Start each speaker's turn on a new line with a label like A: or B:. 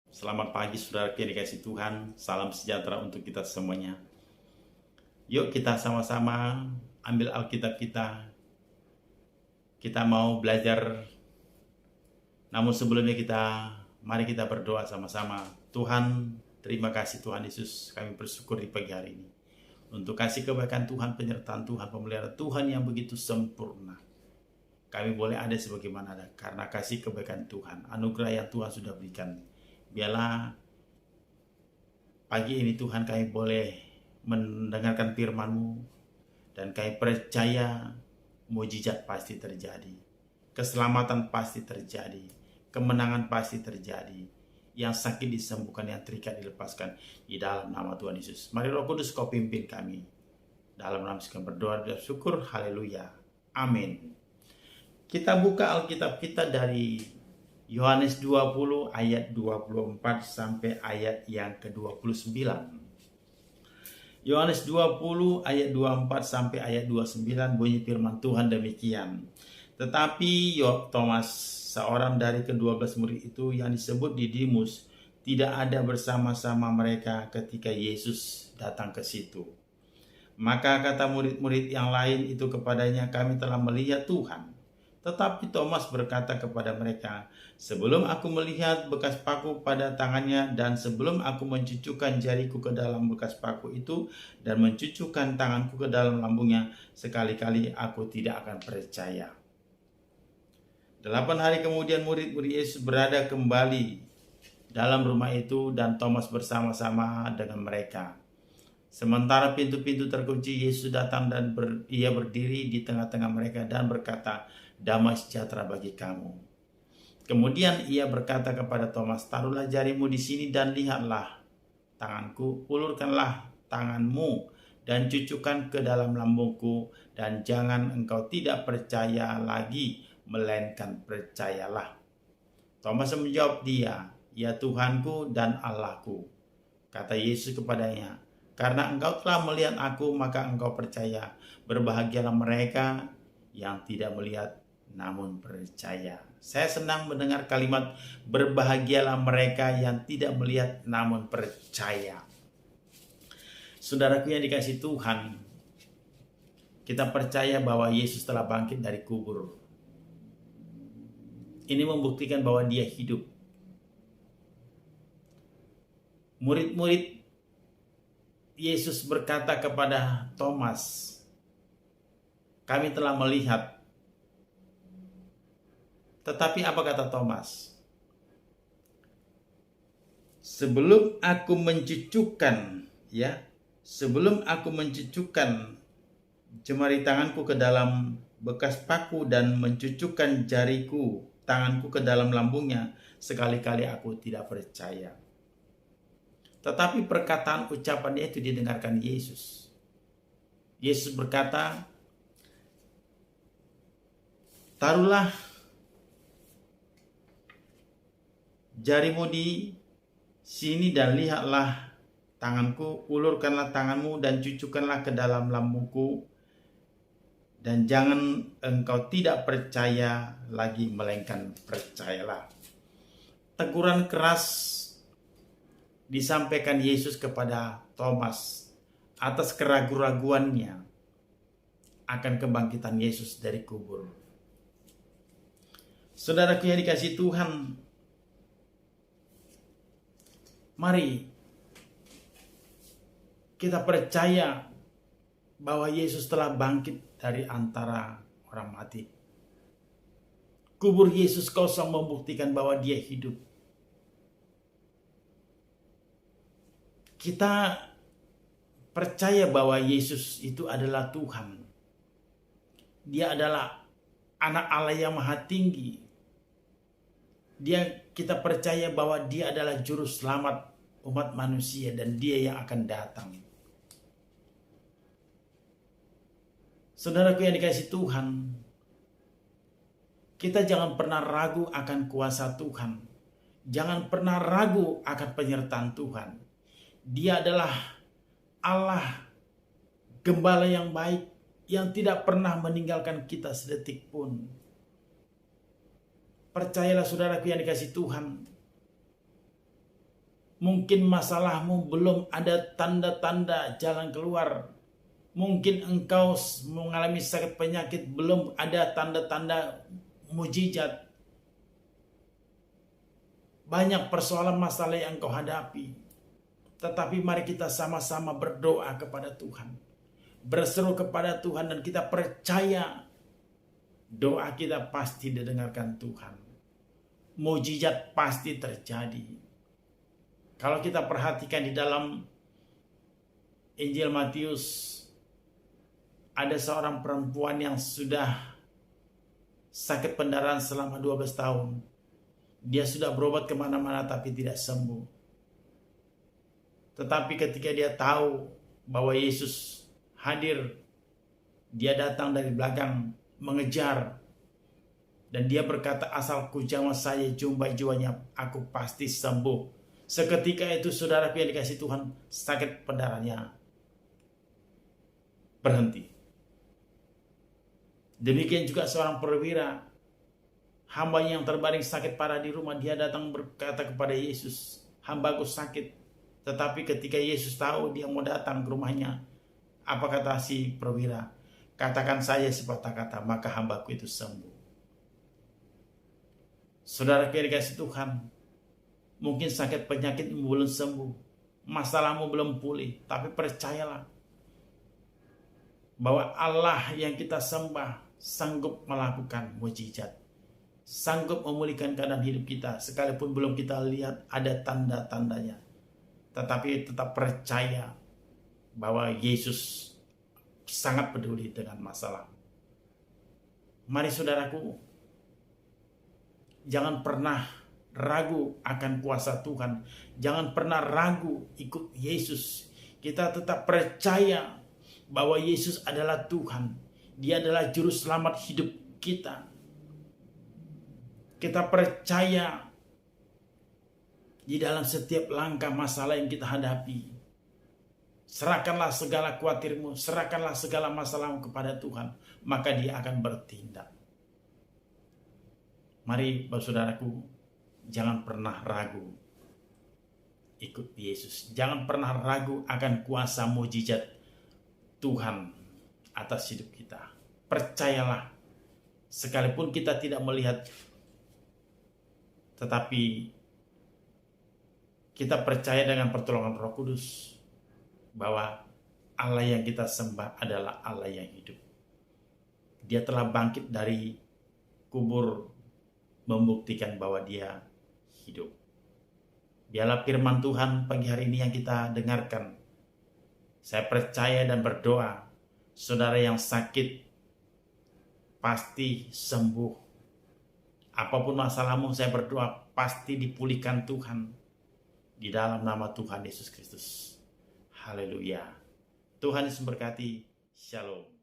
A: Selamat pagi saudara yang dikasih Tuhan, salam sejahtera untuk kita semuanya. Yuk kita sama-sama ambil Alkitab kita. Kita mau belajar, namun sebelumnya mari kita berdoa sama-sama. Tuhan, terima kasih Tuhan Yesus, kami bersyukur di pagi hari ini. Untuk kasih kebaikan Tuhan, penyertaan Tuhan, pemeliharaan Tuhan yang begitu sempurna. Kami boleh ada sebagaimana ada, karena kasih kebaikan Tuhan, anugerah yang Tuhan sudah berikan. Biarlah pagi ini Tuhan kami boleh mendengarkan firman-Mu dan kami percaya mujizat pasti terjadi. Keselamatan pasti terjadi. Kemenangan pasti terjadi. Yang sakit disembuhkan, yang terikat dilepaskan di dalam nama Tuhan Yesus. Mari Roh Kudus Kau pimpin kami. Dalam nama Yesus berdoa dan syukur. Haleluya. Amin. Kita buka Alkitab kita dari Yohanes 20 ayat 24 sampai ayat yang ke-29. Yohanes 20 ayat 24 sampai ayat 29 bunyi firman Tuhan demikian. Tetapi Thomas, seorang dari ke-12 murid itu yang disebut Didimus, tidak ada bersama-sama mereka ketika Yesus datang ke situ. Maka kata murid-murid yang lain itu kepadanya, kami telah melihat Tuhan. Tetapi Thomas berkata kepada mereka, sebelum aku melihat bekas paku pada tangannya dan sebelum aku mencucukkan jariku ke dalam bekas paku itu dan mencucukkan tanganku ke dalam lambungnya, sekali-kali aku tidak akan percaya. 8 hari kemudian murid-murid Yesus berada kembali dalam rumah itu dan Thomas bersama-sama dengan mereka. Sementara pintu-pintu terkunci, Yesus datang dan ia berdiri di tengah-tengah mereka dan berkata, damai sejahtera bagi kamu. Kemudian ia berkata kepada Thomas, taruhlah jarimu di sini dan lihatlah tanganku, ulurkanlah tanganmu dan cucukkan ke dalam lambungku, dan jangan engkau tidak percaya lagi, melainkan percayalah. Thomas menjawab dia, ya Tuhanku dan Allahku. Kata Yesus kepadanya, karena engkau telah melihat aku, maka engkau percaya. Berbahagialah mereka yang tidak melihat namun percaya. Saya senang mendengar kalimat berbahagialah mereka yang tidak melihat namun percaya. Saudaraku yang dikasih Tuhan, kita percaya bahwa Yesus telah bangkit dari kubur. Ini membuktikan bahwa dia hidup. Murid-murid Yesus berkata kepada Thomas, kami telah melihat. Tetapi apa kata Thomas? Sebelum aku mencucukkan jemari tanganku ke dalam bekas paku dan mencucukkan jariku, tanganku ke dalam lambungnya, sekali-kali aku tidak percaya. Tetapi perkataan ucapannya itu didengarkan Yesus. Yesus berkata, taruhlah jarimu di sini dan lihatlah tanganku, ulurkanlah tanganmu dan cucukkanlah ke dalam lambungku, dan jangan engkau tidak percaya lagi, melainkan percayalah. Teguran keras disampaikan Yesus kepada Thomas atas keraguan-raguannya akan kebangkitan Yesus dari kubur. Saudaraku yang dikasih Tuhan, mari kita percaya bahwa Yesus telah bangkit dari antara orang mati. Kubur Yesus kosong membuktikan bahwa dia hidup. Kita percaya bahwa Yesus itu adalah Tuhan. Dia adalah anak Allah yang maha tinggi. Kita percaya bahwa dia adalah juru selamat umat manusia dan dia yang akan datang. Saudaraku yang dikasih Tuhan, kita jangan pernah ragu akan kuasa Tuhan. Jangan pernah ragu akan penyertaan Tuhan. Dia adalah Allah, gembala yang baik, yang tidak pernah meninggalkan kita sedetik pun. Percayalah saudaraku yang dikasih Tuhan, Mungkin masalahmu belum ada tanda-tanda jalan keluar. Mungkin engkau mengalami sakit penyakit, belum ada tanda-tanda mujizat. Banyak persoalan masalah yang engkau hadapi. Tetapi mari kita sama-sama berdoa kepada Tuhan. Berseru kepada Tuhan dan kita percaya doa kita pasti didengarkan Tuhan. Mujizat pasti terjadi. Kalau kita perhatikan di dalam Injil Matius, ada seorang perempuan yang sudah sakit pendarahan selama 12 tahun. Dia sudah berobat kemana-mana tapi tidak sembuh. Tetapi ketika dia tahu bahwa Yesus hadir, dia datang dari belakang mengejar. Dan dia berkata, asal ku jamah saya jumpai jiwanya, aku pasti sembuh. Seketika itu saudara yang dikasih Tuhan, sakit pendarahannya berhenti. Demikian juga seorang perwira, hambanya yang terbaring sakit parah di rumah, dia datang berkata kepada Yesus, hambaku sakit. Tetapi ketika Yesus tahu dia mau datang ke rumahnya, apa kata si perwira? Katakan saja sepatah kata, maka hambaku itu sembuh. Saudara yang dikasih Tuhan, mungkin sakit penyakitmu belum sembuh, masalahmu belum pulih, tapi percayalah bahwa Allah yang kita sembah sanggup melakukan mujizat, sanggup memulihkan keadaan hidup kita, sekalipun belum kita lihat ada tanda-tandanya. Tetapi tetap percaya bahwa Yesus sangat peduli dengan masalah. Mari saudaraku, jangan pernah ragu akan kuasa Tuhan. Jangan pernah ragu ikut Yesus. Kita tetap percaya bahwa Yesus adalah Tuhan. Dia adalah juru selamat hidup kita. Kita percaya di dalam setiap langkah masalah yang kita hadapi. Serahkanlah segala khawatirmu, serahkanlah segala masalahmu kepada Tuhan, maka Dia akan bertindak. Mari saudaraku, jangan pernah ragu ikut Yesus. Jangan pernah ragu akan kuasa mujizat Tuhan atas hidup kita. Percayalah, sekalipun kita tidak melihat, tetapi kita percaya dengan pertolongan Roh Kudus bahwa Allah yang kita sembah adalah Allah yang hidup. Dia telah bangkit dari kubur, membuktikan bahwa Dia hidup. Biarlah firman Tuhan pagi hari ini yang kita dengarkan. Saya percaya dan berdoa, saudara yang sakit pasti sembuh. Apapun masalahmu, saya berdoa pasti dipulihkan Tuhan. Di dalam nama Tuhan Yesus Kristus. Haleluya. Tuhan Yesus memberkati. Shalom.